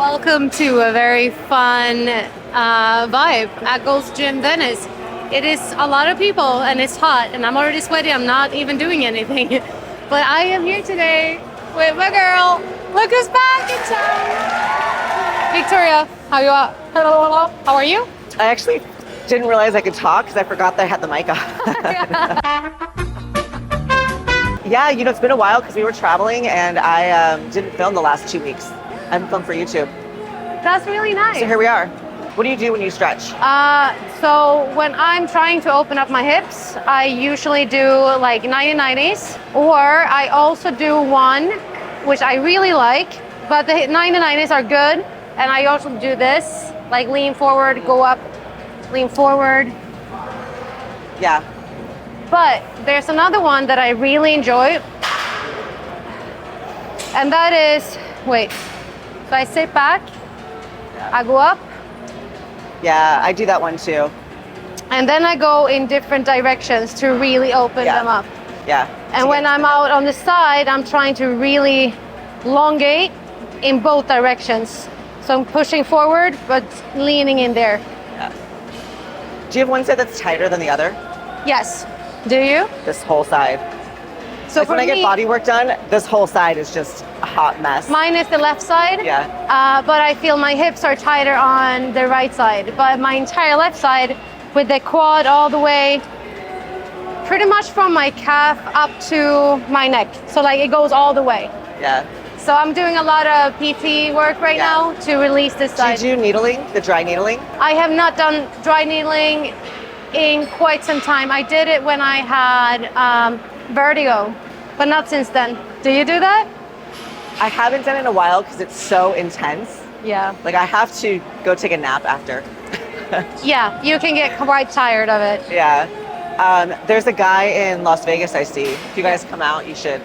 Welcome to a very fun vibe at Golds Gym Venice. It is a lot of people and it's hot and I'm already sweaty. I'm not even doing anything. But I am here today with my girl. Look who's back in town. Victoria, how you are? Hello. How are you? I actually didn't realize I could talk because I forgot that I had the mic on. Yeah, you know, it's been a while because we were traveling and I didn't film the last 2 weeks. I haven't filmed for YouTube. That's really nice. So here we are. What do you do when you stretch? So when I'm trying to open up my hips, I usually do like 90-90s, or I also do one, which I really like, but the 90-90s are good. And I also do this, like lean forward, go up, lean forward. Yeah. But there's another one that I really enjoy. And that is, wait. So I sit back, I go up. Yeah, I do that one too. And then I go in different directions to really open them up. Yeah. And when I'm out on the side, I'm trying to really elongate in both directions. So I'm pushing forward, but leaning in there. Yeah. Do you have one side that's tighter than the other? Yes. Do you? This whole side. So like when I get body work done, this whole side is just a hot mess. Mine is the left side. Yeah. But I feel my hips are tighter on the right side. But my entire left side, with the quad all the way, pretty much from my calf up to my neck. So like it goes all the way. Yeah. So I'm doing a lot of PT work right now to release this side. Do you do needling, the dry needling? I have not done dry needling in quite some time. I did it when I had vertigo, but not since then. Do you do that? I haven't done it in a while because it's so intense. Yeah. Like I have to go take a nap after. Yeah, you can get quite tired of it. Yeah. There's a guy in Las Vegas I see. If you guys come out, you should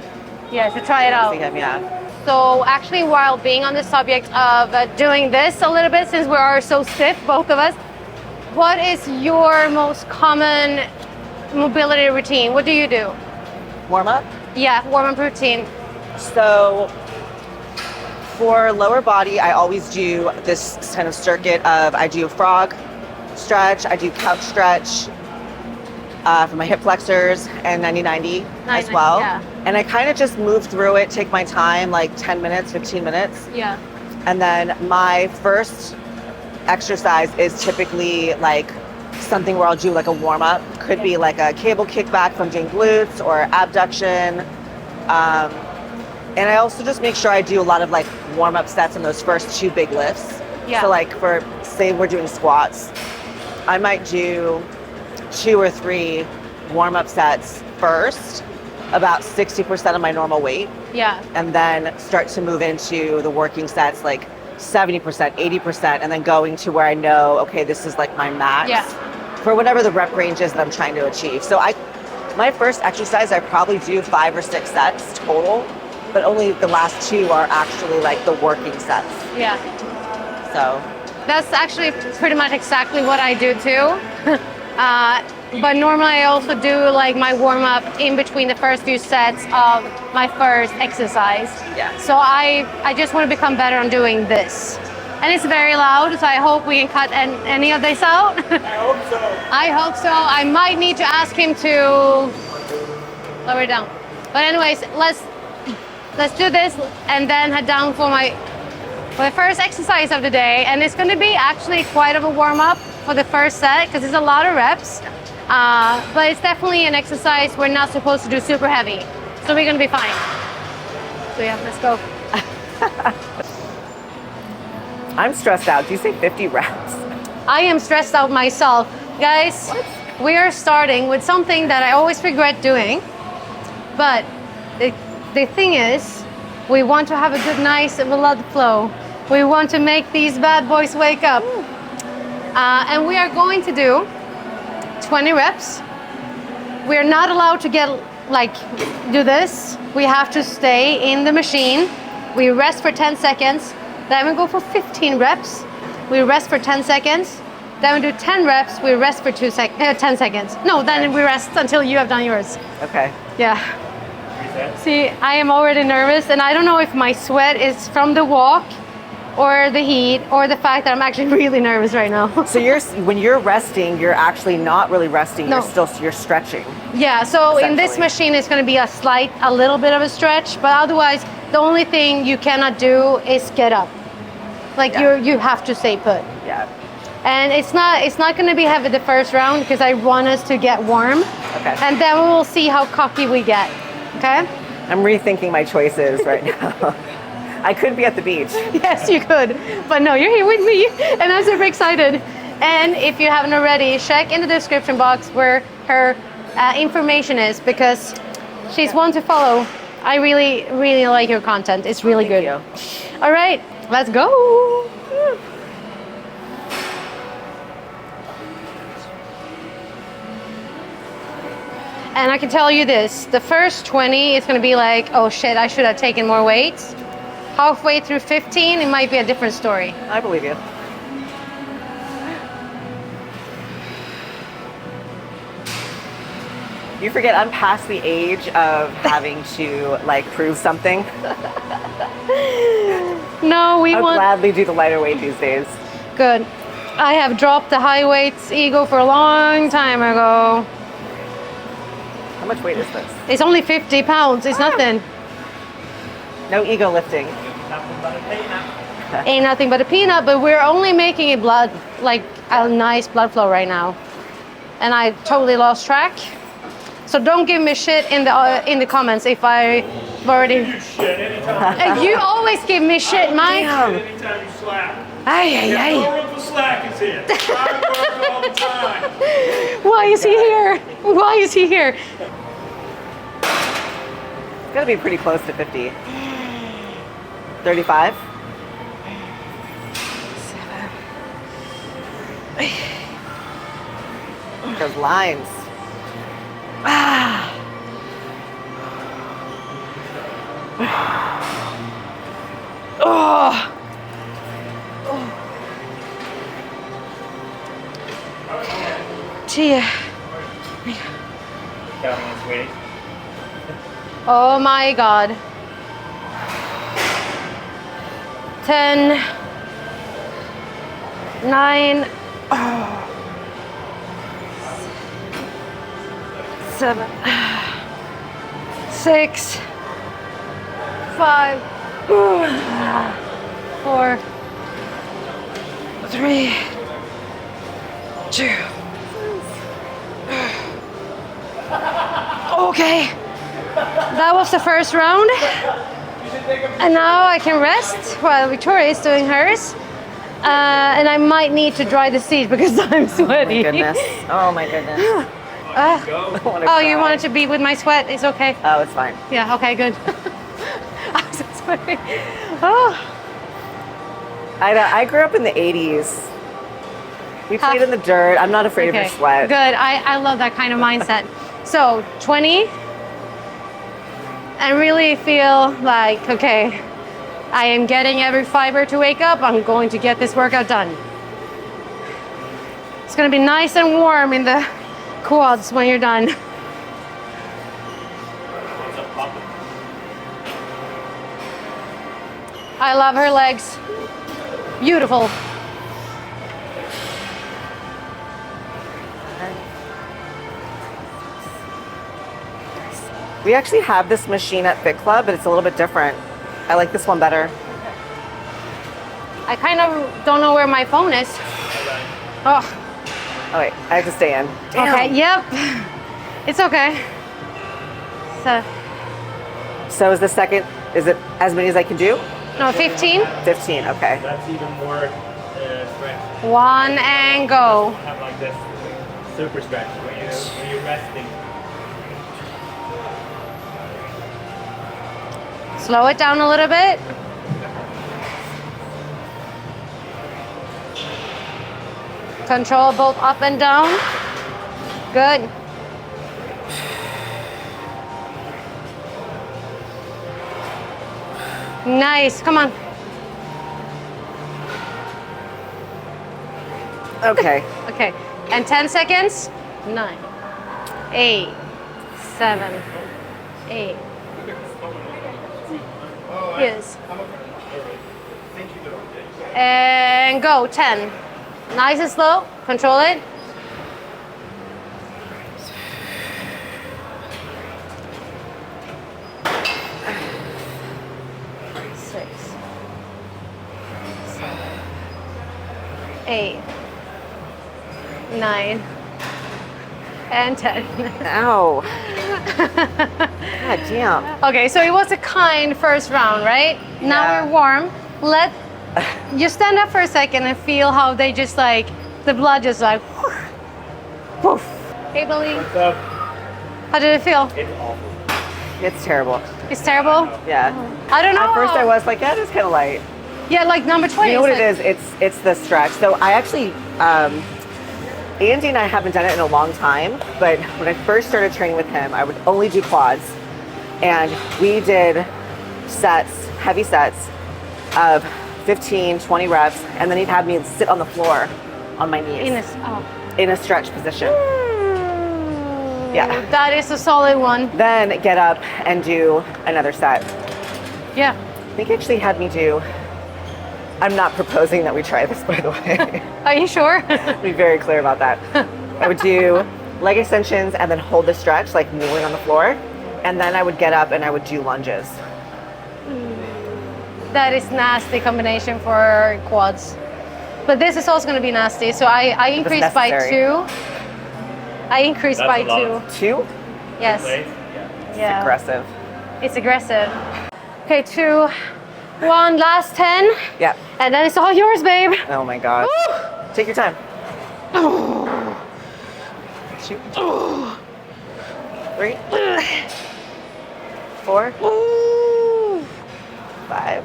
Yeah, to try it out. see him, yeah. So actually, while being on the subject of doing this a little bit, since we are so stiff, both of us, what is your most common mobility routine? What do you do? Warm up? Yeah, warm-up routine. So for lower body, I always do this kind of circuit of, I do a frog stretch, I do couch stretch for my hip flexors and 90-90 as well. Yeah. And I kind of just move through it, take my time, like 10 minutes, 15 minutes. Yeah. And then my first exercise is typically like something where I'll do like a warm up. Could be like a cable kickback from doing glutes or abduction. And I also just make sure I do a lot of like warm up sets in those first 2 big lifts. Yeah. So like for, say we're doing squats, I might do 2 or 3 warm up sets first, about 60% of my normal weight. Yeah. And then start to move into the working sets like 70%, 80%, and then going to where I know, okay, this is like my max for whatever the rep range is that I'm trying to achieve. So my first exercise, I probably do 5 or 6 sets total, but only the last 2 are actually like the working sets. Yeah. So that's actually pretty much exactly what I do too. But normally I also do like my warm up in between the first few sets of my first exercise. Yeah. So I just want to become better on doing this. And it's very loud, so I hope we can cut any of this out. I hope so. I hope so. I might need to ask him to lower it down. But anyways, let's do this and then head down for the first exercise of the day. And it's going to be actually quite of a warm up for the first set because it's a lot of reps. But it's definitely an exercise we're not supposed to do super heavy. So we're going to be fine. So yeah, let's go. I'm stressed out. Do you say 50 reps? I am stressed out myself. Guys, we are starting with something that I always regret doing. But the thing is, we want to have a good, nice blood flow. We want to make these bad boys wake up. And we are going to do 20 reps. We're not allowed to do this. We have to stay in the machine. We rest for 10 seconds. Then we go for 15 reps. We rest for 10 seconds. Then we do 10 reps. We rest for 10 seconds. No, then we rest until you have done yours. Okay. Yeah. See, I am already nervous, and I don't know if my sweat is from the walk or the heat, or the fact that I'm actually really nervous right now. So when you're resting, you're actually not really resting. No. You're stretching. Yeah, so in this Essentially. machine, it's going to be a little bit of a stretch, but otherwise, the only thing you cannot do is get up. Like Yeah. you have to stay put. Yeah. And it's not going to be heavy the first round because I want us to get warm. Okay. And then we will see how cocky we get. Okay? I'm rethinking my choices right now. I could be at the beach. Yes, you could. But no, you're here with me, and I'm super excited. And if you haven't already, check in the description box where her information is, because she's one to follow. I really, really like your content. It's really good. Thank you. All right, let's go. And I can tell you this, the first 20 is going to be like, oh shit, I should have taken more weights. Halfway through 15, it might be a different story. I believe you. You forget I'm past the age of having to like prove something. No, we I'll want... gladly do the lighter weight these days. Good. I have dropped the high weights ego for a long time ago. How much weight is this? It's only 50 pounds. It's nothing. No ego lifting. Ain't nothing but a peanut, but we're only making it blood, like a nice blood flow right now. And I totally lost track. So don't give me shit in the comments if I've already... You shit anytime. You always give me shit, Mike. Anytime you slack. Ay, ay, No ay. room for slack is here. Try to work all the time. Why is he here? Why is he here? It's gotta be pretty close to 50. 35? Those lines. Oh. Tia. Counting his weight. Oh my God. 10, 9, 7, 6, 5, 4, 3, 2. Okay, that was the first round. And now I can rest while Victoria is doing hers. And I might need to dry the seat because I'm sweaty. Oh my goodness. Oh my goodness. Oh, you wanted to be with my sweat? It's okay. Oh, it's fine. Yeah, okay, good. I'm so sweaty. Oh. I grew up in the 80s. We played in the dirt. I'm not afraid of your sweat. Good. I love that kind of mindset. So 20. And really feel like, okay, I am getting every fiber to wake up. I'm going to get this workout done. It's going to be nice and warm in the quads when you're done. I love her legs. Beautiful. We actually have this machine at Fit Club, but it's a little bit different. I like this one better. I kind of don't know where my phone is. Oh, Oh wait, I have to stay in. Damn. okay, yep. It's okay. So is it as many as I can do? No, 15. 15, okay. That's even more stretch. One and go. Have like this super stretch when you're resting. Slow it down a little bit. Control both up and down. Good. Nice, come on. Okay. Okay, and 10 seconds. 9, 8, 7, 8. Yes. Think you do okay. And go, 10. Nice and slow, control it. 6, 7, 8, 9, and 10. Ow. God damn. Okay, so it was a kind first round, right? Now Yeah. we're warm. You stand up for a second and feel how they just like, the blood just like, poof. Hey, Billy, What's up? how did it feel? It's awful. It's terrible. It's terrible? Yeah. I don't know. At first I was like, yeah, it's kind of light. Yeah, like number 20. You know what it said- is? It's the stretch. So I actually, Andy and I haven't done it in a long time, but when I first started training with him, I would only do quads. And we did sets, heavy sets of 15, 20 reps, and then he'd have me sit on the floor on my knees in a stretch position. Yeah. That is a solid one. Then get up and do another set. Yeah. I think he actually had me do, I'm not proposing that we try this, by the way. Are you sure? Be very clear about that. I would do leg extensions and then hold the stretch, like kneeling on the floor. And then I would get up and I would do lunges. That is nasty combination for quads. But this is also going to be nasty. So I increased by necessary. 2. I increased That's by a lot. 2. 2? Yes. Place? Yeah. Yeah. Aggressive. It's aggressive. Okay, 2, 1, last 10. Yeah. And then it's all yours, babe. Oh my God. Take your time. Shoot. 3, 4, 5.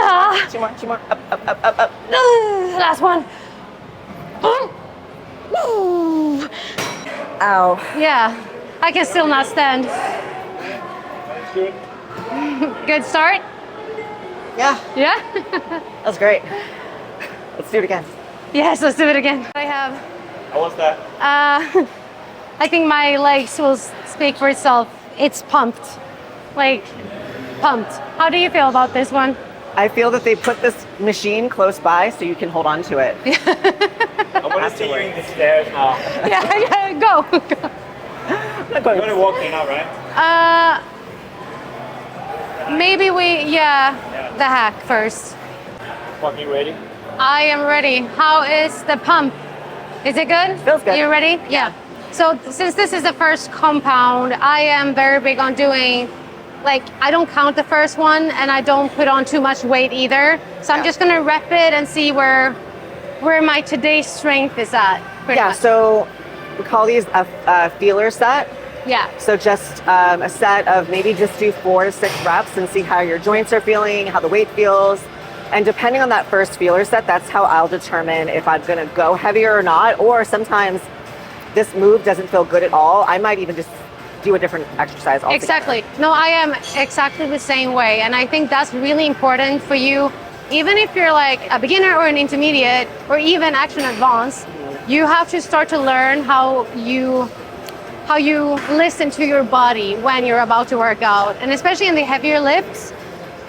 Ah, 2 more, 2 more. Up, up, up, up, up. last one. Ow. Yeah, I can still not stand. That's good. Good start? Yeah, Yeah? that was great. Let's do it again. Yes, let's do it again. I have, How was that? I think my legs will speak for itself. It's pumped. Like, pumped. How do you feel about this one? I feel that they put this machine close by so you can hold on to it. I want to see you in the stairs now. Yeah, go. I'm not going You're gonna walk in now, right? Maybe the hack first. Fucking ready? I am ready. How is the pump? Is it good? Feels good. You ready? Yeah. So since this is the first compound, I am very big on doing, like, I don't count the first one and I don't put on too much weight either. So I'm Yeah. just gonna rep it and see where my today's strength is at. pretty Yeah, much. so we call these a feeler set. Yeah. So just a set of maybe just do 4 to 6 reps and see how your joints are feeling, how the weight feels. And depending on that first feeler set, that's how I'll determine if I'm gonna go heavier or not. Or sometimes this move doesn't feel good at all. I might even just do a different exercise altogether. Exactly. No, I am exactly the same way. And I think that's really important for you. Even if you're like a beginner or an intermediate or even actually an advanced, you have to start to learn how you listen to your body when you're about to work out. And especially in the heavier lifts,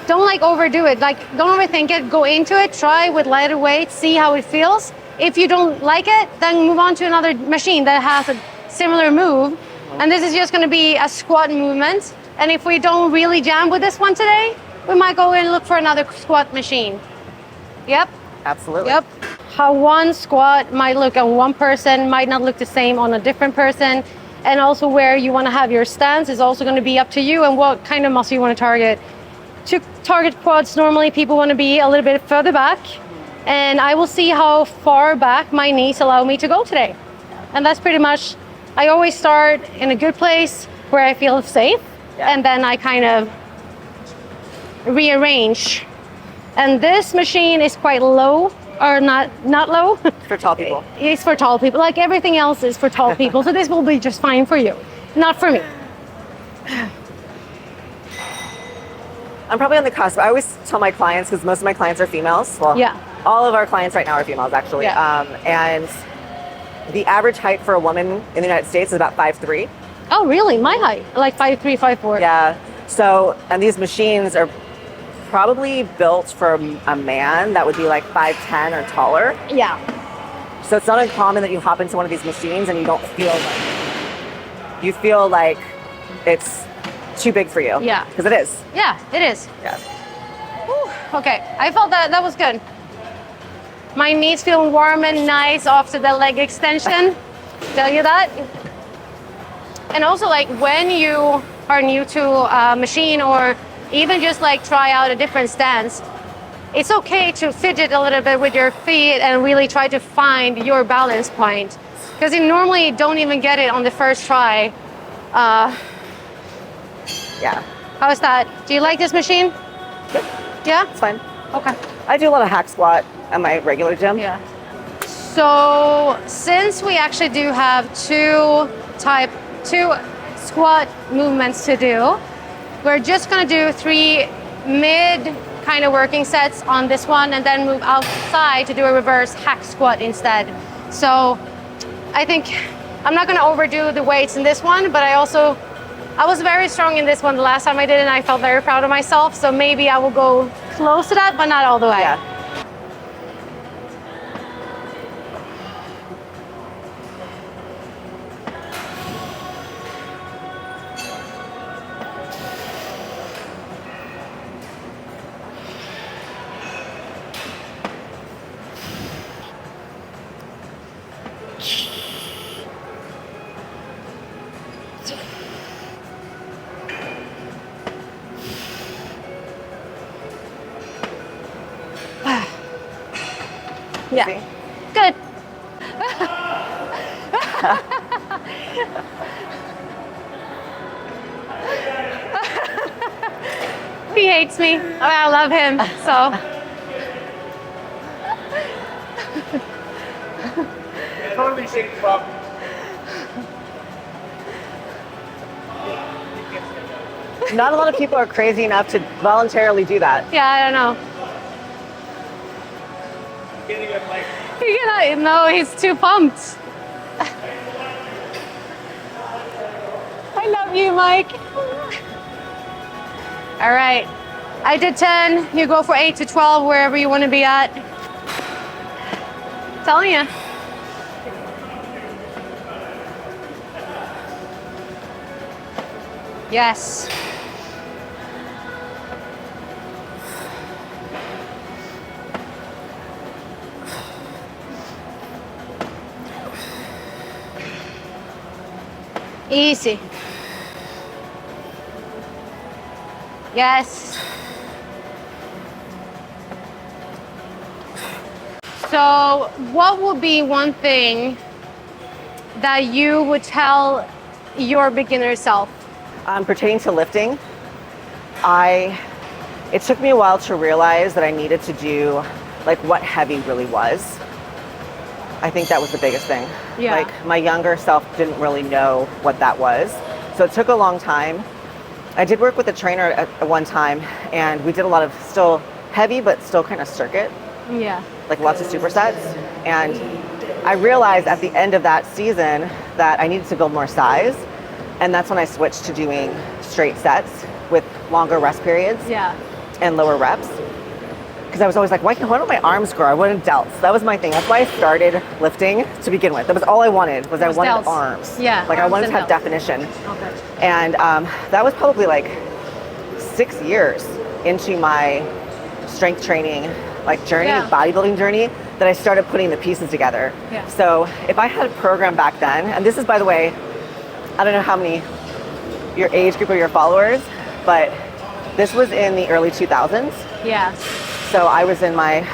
don't like overdo it. Like, don't overthink it. Go into it, try with lighter weight, see how it feels. If you don't like it, then move on to another machine that has a similar move. And this is just going to be a squat movement. And if we don't really jam with this one today, we might go and look for another squat machine. Yep. Absolutely. Yep. How one squat might look on one person might not look the same on a different person. And also where you want to have your stance is also going to be up to you and what kind of muscle you want to target. To target quads, normally people want to be a little bit further back. And I will see how far back my knees allow me to go today. And that's pretty much, I always start in a good place where I feel safe. Yeah. And then I kind of rearrange. And this machine is quite low, or not low. For tall people. It's for tall people. Like everything else is for tall people. So this will be just fine for you, not for me. I'm probably on the cusp. I always tell my clients, because most of my clients are females. Well, Yeah. all of our clients right now are females, actually. Yeah. And the average height for a woman in the United States is about 5'3". Oh, really? My height, like 5'3", 5'4". Yeah. So, and these machines are probably built for a man that would be like 5'10" or taller. Yeah. So it's not uncommon that you hop into one of these machines and you don't feel like, you feel like it's too big for you. Yeah. Because it is. Yeah, it is. Yeah. Whew. Okay, I felt that was good. My knees feel warm and nice after the leg extension. Tell you that. And also, like, when you are new to a machine or even just like try out a different stance, it's okay to fidget a little bit with your feet and really try to find your balance point, because you normally don't even get it on the first try. Yeah. How's that? Do you like this machine? Good. Yeah? It's fine. Okay. I do a lot of hack squat at my regular gym. Yeah. So since we actually do have two squat movements to do, we're just gonna do 3 mid kind of working sets on this one and then move outside to do a reverse hack squat instead. So I think I'm not gonna overdo the weights in this one, but I was very strong in this one the last time I did it and I felt very proud of myself. So maybe I will go close to that, but not all the way. Yeah. Yeah. See? Good. He hates me. I love him, so. Totally shake him up. Not a lot of people are crazy enough to voluntarily do that. Yeah, I don't know. Getting him like, No, he's too pumped. I love you, Mike. All right. I did 10. You go for 8 to 12, wherever you want to be at. Telling you. Yes. Easy. Yes. So, what would be one thing that you would tell your beginner self? Pertaining to lifting, it took me a while to realize that I needed to do like what heavy really was. I think that was the biggest thing. Yeah. Like my younger self didn't really know what that was. So it took a long time. I did work with a trainer at one time and we did a lot of still heavy, but still kind of circuit. Yeah. Like lots of supersets. And I realized at the end of that season that I needed to build more size. And that's when I switched to doing straight sets with longer rest periods. Yeah. And lower reps. Because I was always like, why don't my arms grow? I wanted delts. That was my thing. That's why I started lifting to begin with. That was all I wanted, I wanted delts. arms. Yeah, like I arms wanted to and have delts. definition. Okay. And that was probably like 6 years into my strength training journey, Yeah. bodybuilding journey, that I started putting the pieces together. Yeah. So if I had a program back then, and this is, by the way, I don't know how many your age group or your followers, but this was in the early 2000s. Yeah. So I was in my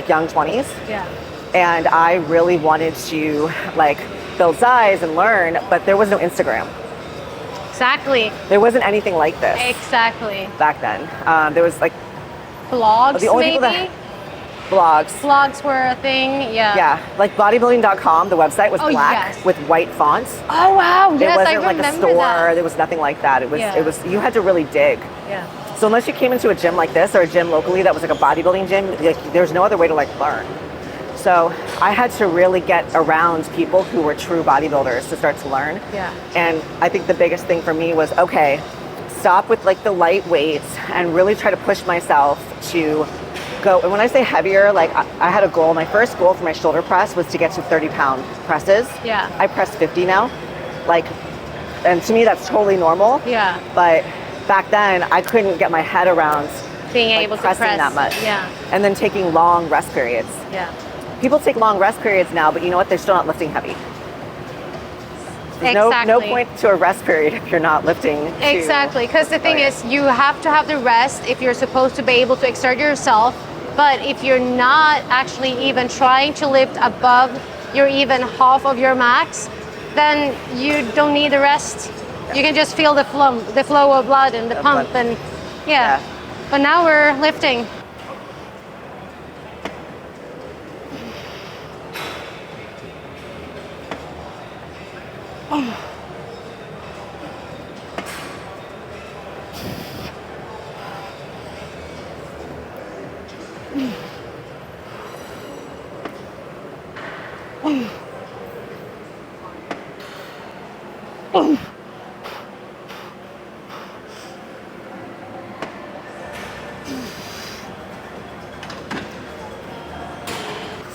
young 20s. Yeah. And I really wanted to build size and learn, but there was no Instagram. Exactly. There wasn't anything like this Exactly. back then. There was Blogs, the only maybe? people that blogs. Blogs were a thing, yeah. Yeah, like bodybuilding.com, the website was Oh, black yes. with white fonts. Oh, wow. Yes, it I wasn't remember like a store. that. There was nothing like that. It was Yeah. you had to really dig. Yeah. So unless you came into a gym like this or a gym locally that was like a bodybuilding gym, there's no other way to learn. So I had to really get around people who were true bodybuilders to start to learn. Yeah. And I think the biggest thing for me was, okay, stop with like the light weights and really try to push myself to go. And when I say heavier, like I had a goal. My first goal for my shoulder press was to get to 30-pound presses. Yeah. I press 50 now. Like, and to me that's totally normal. Yeah. But back then I couldn't get my head around Being like, able to pressing press that much. Yeah. And then taking long rest periods. Yeah. People take long rest periods now, but you know what? They're still not lifting heavy. There's Exactly. no point to a rest period if you're not lifting. Exactly, because the thing is, you have to have the rest if you're supposed to be able to exert yourself. But if you're not actually even trying to lift above your even half of your max, then you don't need the rest. You can just feel the flow of blood and the pump, and yeah. But now we're lifting.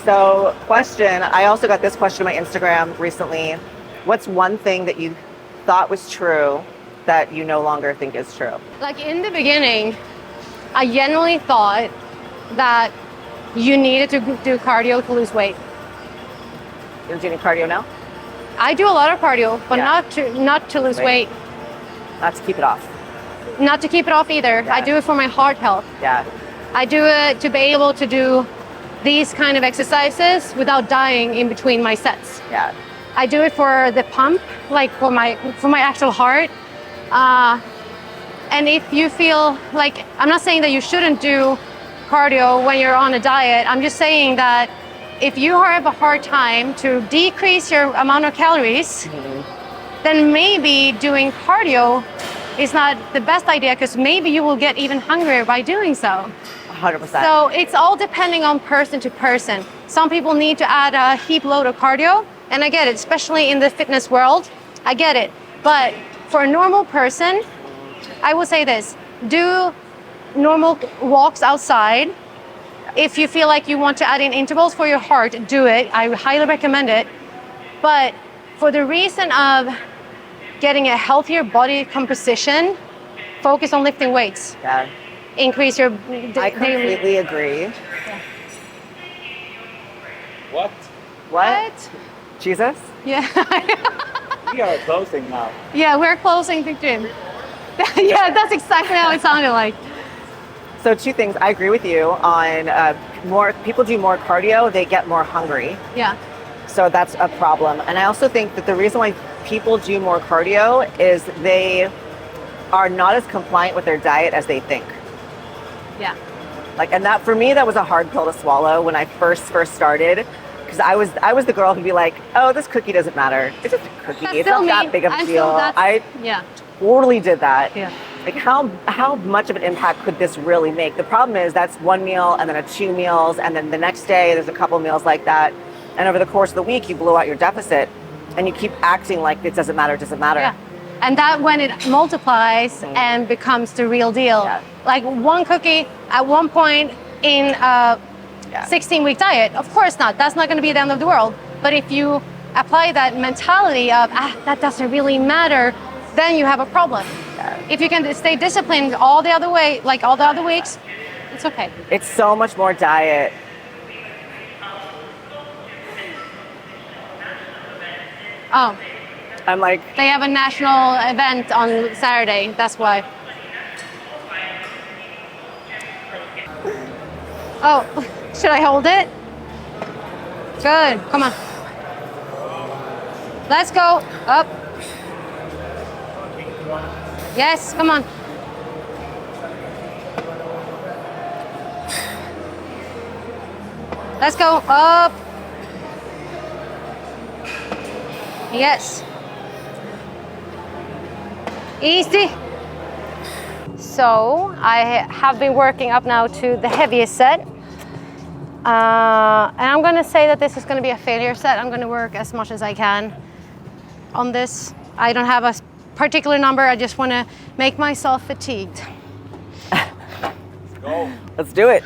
So, question, I also got this question on my Instagram recently. What's one thing that you thought was true that you no longer think is true? Like in the beginning, I genuinely thought that you needed to do cardio to lose weight. You're doing cardio now? I do a lot of cardio, but Yeah. not to lose weight. Not to keep it off. Not to keep it off either. Yeah. I do it for my heart health. Yeah. I do it to be able to do these kind of exercises without dying in between my sets. Yeah. I do it for the pump, like for my actual heart. And if you feel like, I'm not saying that you shouldn't do cardio when you're on a diet. I'm just saying that if you have a hard time to decrease your amount of calories, then maybe doing cardio is not the best idea, because maybe you will get even hungrier by doing so. 100%. So it's all depending on person to person. Some people need to add a heap load of cardio, and I get it, especially in the fitness world. I get it. But for a normal person, I will say this: do normal walks outside. If you feel like you want to add in intervals for your heart, do it. I highly recommend it. But for the reason of getting a healthier body composition, focus on lifting weights. Yeah. Increase your I completely agree. What? What? Jesus? Yeah. We are closing now. Yeah, we're closing the gym. Yeah, that's exactly how it sounded like. So two things. I agree with you on more people do more cardio, they get more hungry. Yeah. So that's a problem. And I also think that the reason why people do more cardio is they are not as compliant with their diet as they think. Yeah. Like, and that for me, that was a hard pill to swallow when I first started, because I was the girl who'd be like, oh, this cookie doesn't matter. It's just a cookie. That's It's still not that me. big of a I'm deal. still- that's- I Yeah. totally did that. Yeah. Like how much of an impact could this really make? The problem is that's one meal and then 2 meals, and then the next day there's a couple meals like that. And over the course of the week, you blow out your deficit and you keep acting like it doesn't matter, Yeah. And that when it multiplies and becomes the real deal. Yeah. Like one cookie at one point in a 16-week diet, of course not. That's not going to be the end of the world. But if you apply that mentality of, that doesn't really matter, then you have a problem. Yeah. If you can stay disciplined all the other way, like all the other weeks, it's okay. It's so much more diet. Oh, I'm like, they have a national event on Saturday. That's why. Oh, should I hold it? Good. Come on. Let's go. Up. Yes, come on. Let's go. Up. Yes. Easy. So I have been working up now to the heaviest set. And I'm gonna say that this is gonna be a failure set. I'm gonna work as much as I can on this. I don't have a particular number. I just wanna make myself fatigued. Let's go. Let's do it.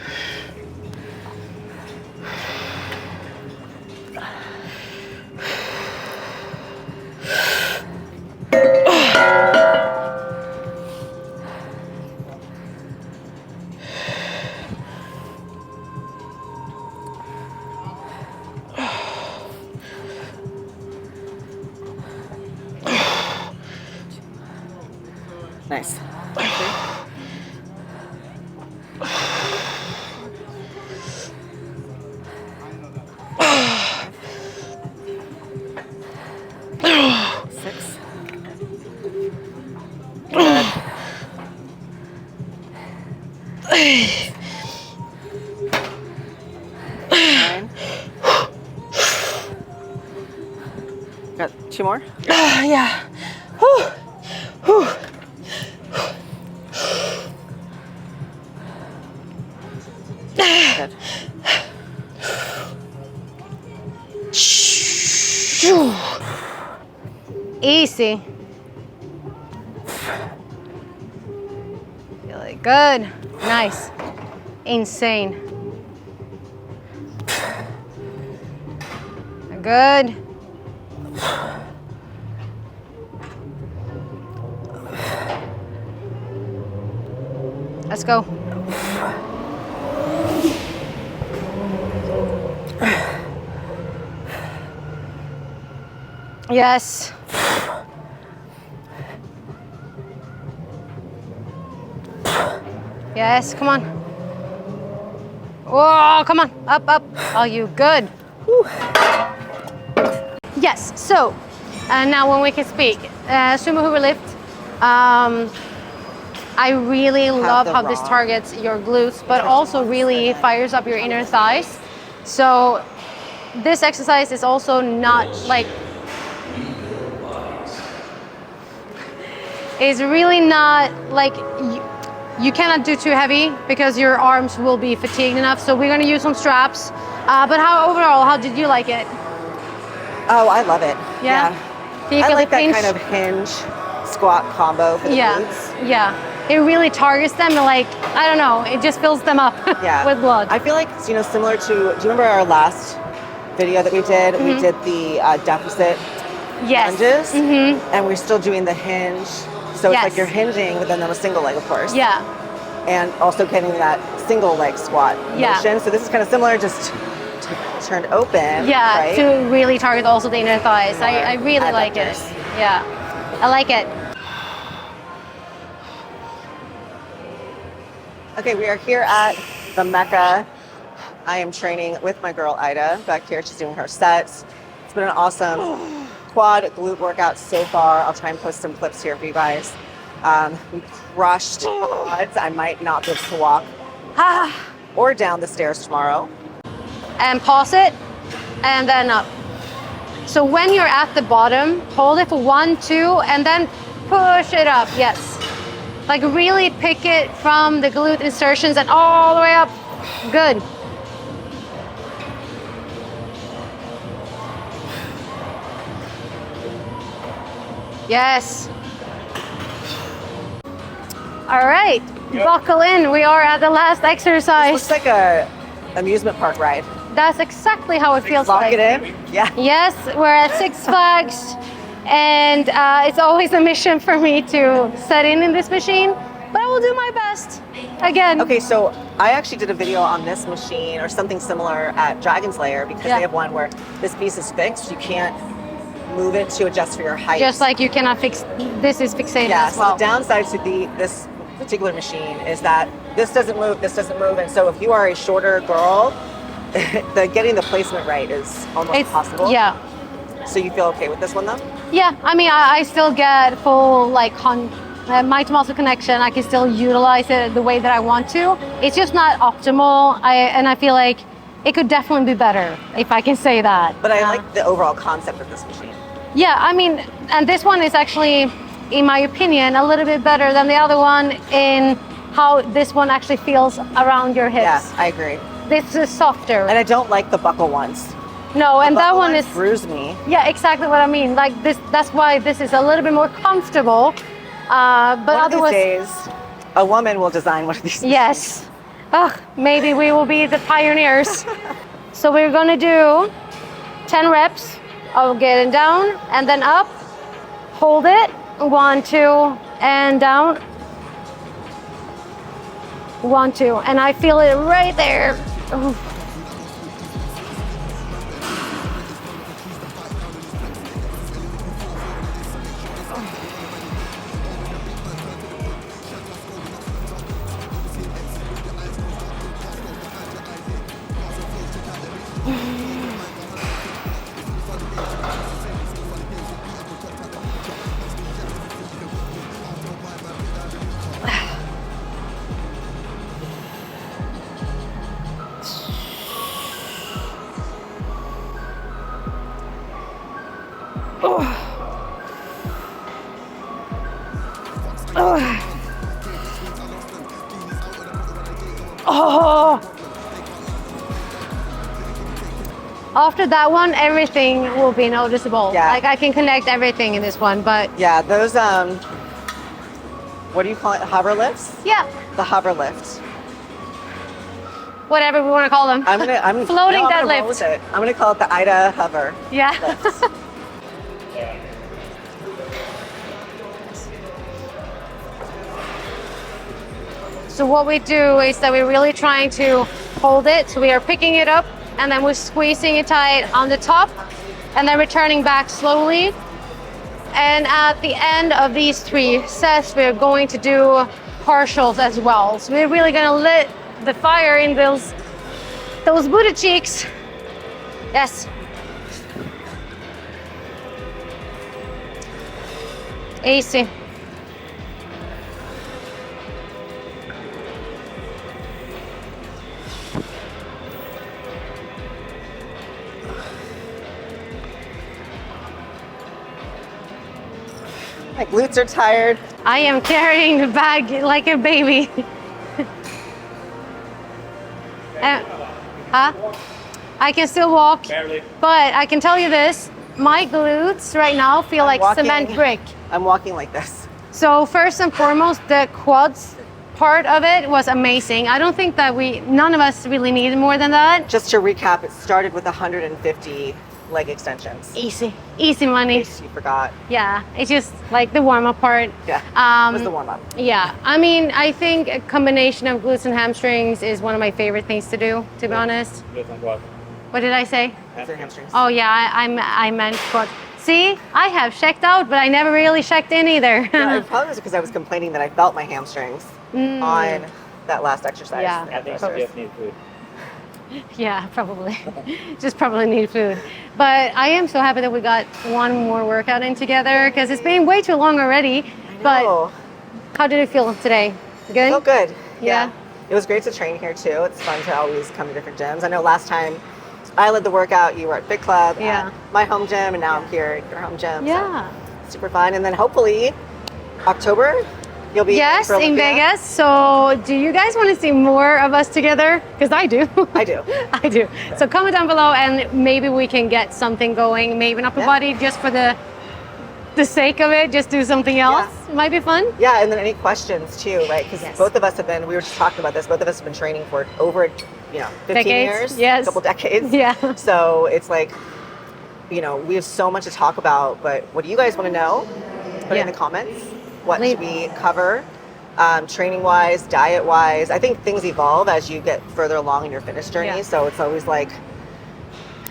Nice. Six. Good. Nine. Got 2 more? Yeah. Whew. Whew. Good. Easy. Really good. Nice. Insane. Good. Let's go. Yes. Yes, come on. Whoa, come on. Up, up. Oh, you good. Whew. Yes, so now when we can speak, Sumo Hoverlift, I really love how this targets your glutes, but also really fires up your inner thighs. So this exercise is also not like, it's really not like, you cannot do too heavy because your arms will be fatigued enough. So we're gonna use some straps. But overall, how did you like it? Oh, I love it. Yeah? Do you I feel like the that pinch? kind of hinge squat combo for the glutes. Yeah. It really targets them and like, I don't know, it just fills them up with blood. I feel like, you know, similar to, do you remember our last video that we did? Mm-hmm. We did the deficit lunges, and we're still doing the hinge. So it's like you're hinging, but then on a single leg, of course. Yeah. And also getting that single leg squat motion. So this is kind of similar, just turned open. Yeah, right? to really target also the inner thighs. I really like it. Yeah, I like it. Okay, we are here at the Mecca. I am training with my girl Ida back here. She's doing her sets. It's been an awesome quad glute workout so far. I'll try and post some clips here for you guys. We crushed quads. I might not be able to walk or down the stairs tomorrow. And pause it, and then up. So when you're at the bottom, hold it for 1, 2, and then push it up. Yes. Like really pick it from the glute insertions and all the way up. Good. Yes. All right, buckle in. We are at the last exercise. This looks like a amusement park ride. That's exactly how it feels Lock like. it in. Yeah. Yes, we're at Six Flags, and it's always a mission for me to set in this machine, but I will do my best. Again. Okay, so I actually did a video on this machine or something similar at Dragon's Lair because they have one where this piece is fixed. You can't move it to adjust for your height. Just like you cannot fix, this is fixated as so well. the downside to this particular machine is that this doesn't move, and so if you are a shorter girl, getting the placement right is almost impossible. Yeah. So you feel okay with this one though? Yeah, I mean, I still get full like mind-to-muscle connection. I can still utilize it the way that I want to. It's just not optimal, and I feel like it could definitely be better, if I can say that. But I like the overall concept of this machine. Yeah, I mean, and this one is actually, in my opinion, a little bit better than the other one in how this one actually feels around your hips. Yeah, I agree. this is softer. And I don't like the buckle ones. No, and that one is bruise me. Yeah, exactly what I mean. Like this, that's why this is a little bit more comfortable. But One of otherwise, these days, a woman will design one of these. yes. Ugh, maybe we will be the pioneers. So we're gonna do 10 reps of getting down and then up. Hold it. 1, 2, and down. 1, 2, and I feel it right there. Ooh. Oh. After that one, everything will be noticeable. Yeah. Like I can connect everything in this one, but Yeah, those what do you call it? Hover lifts? yeah, The hover lift. whatever we want to call them. I'm Floating no, I'm gonna roll deadlift. with it. I'm gonna call it the Ida hover. Yeah. lifts. So what we do is that we're really trying to hold it. So we are picking it up and then we're squeezing it tight on the top and then returning back slowly. And at the end of these 3 sets, we're going to do partials as well. So we're really gonna lit the fire in those booty cheeks. Yes. Easy. My glutes are tired. I am carrying the bag like a baby. Huh? I can still walk, Barely. but I can tell you this, my glutes right now feel like cement brick. I'm walking like this. So first and foremost, the quads part of it was amazing. I don't think that none of us really needed more than that. Just to recap, it started with 150 leg extensions. Easy, easy money. In case you forgot. Yeah, it's just like the warm-up part. Yeah, it was the warm-up. Yeah, I mean, I think a combination of glutes and hamstrings is one of my favorite things to do, to be honest. Just like what? What did I say? Glutes and hamstrings. Oh yeah, I meant quad. See, I have checked out, but I never really checked in either. Yeah, it probably was because I was complaining that I felt my hamstrings on that last exercise. Yeah. I think you just need food. Yeah, probably. Just probably need food. But I am so happy that we got one more workout in together because it's been way too long already. But Oh, how did it feel today? Good? felt good. Yeah. It was great to train here too. It's fun to always come to different gyms. I know last time I led the workout, you were at Fit Club, Yeah. at my home gym, and now I'm here at your home gym. Yeah. So super fun. And then hopefully October, you'll be Yes, for in Olympia. Vegas. So do you guys want to see more of us together? Because I do. I do. I do. So comment down below and maybe we can get something going. Maybe an upper Yeah. body just for the sake of it. Just do something else. Might be fun. Yeah, and then any questions too, right? Because Yes. both of us have been, we were just talking about this, both of us have been training for over, 15 Decades, years, yes. a couple decades. Yeah. So it's like, we have so much to talk about, but what do you guys want to know? Put it in Yeah. the comments. What Leave- should we cover? Training-wise, diet-wise. I think things evolve as you get further along in your fitness journey. Yeah. So it's always like,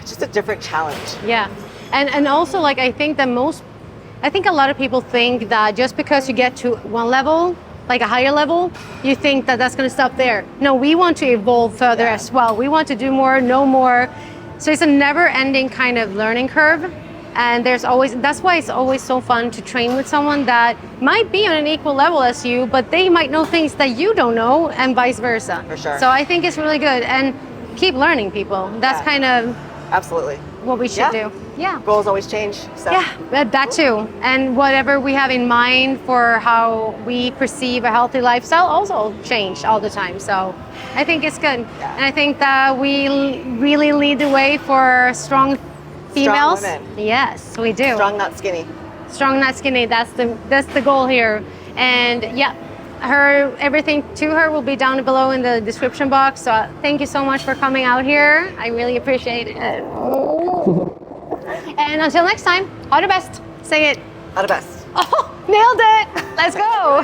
it's just a different challenge. Yeah. And also like I think a lot of people think that just because you get to one level, like a higher level, you think that that's going to stop there. No, we want to evolve further Yeah. as well. We want to do more, know more. So it's a never-ending kind of learning curve. And that's why it's always so fun to train with someone that might be on an equal level as you, but they might know things that you don't know and vice versa. For sure. So I think it's really good. And keep learning, people. That's Yeah. kind of Absolutely. what we should Yeah. do. Yeah. Goals always change. So. Yeah, that too. And whatever we have in mind for how we perceive a healthy lifestyle also change all the time. So I think it's good. Yeah. And I think that we really lead the way for strong females. Strong women. Yes, we do. Strong, not skinny. Strong, not skinny. That's the goal here. And yeah, everything to her will be down below in the description box. So thank you so much for coming out here. I really appreciate it. And until next time, all the best. Say it. All the best. Oh, nailed it. Let's go.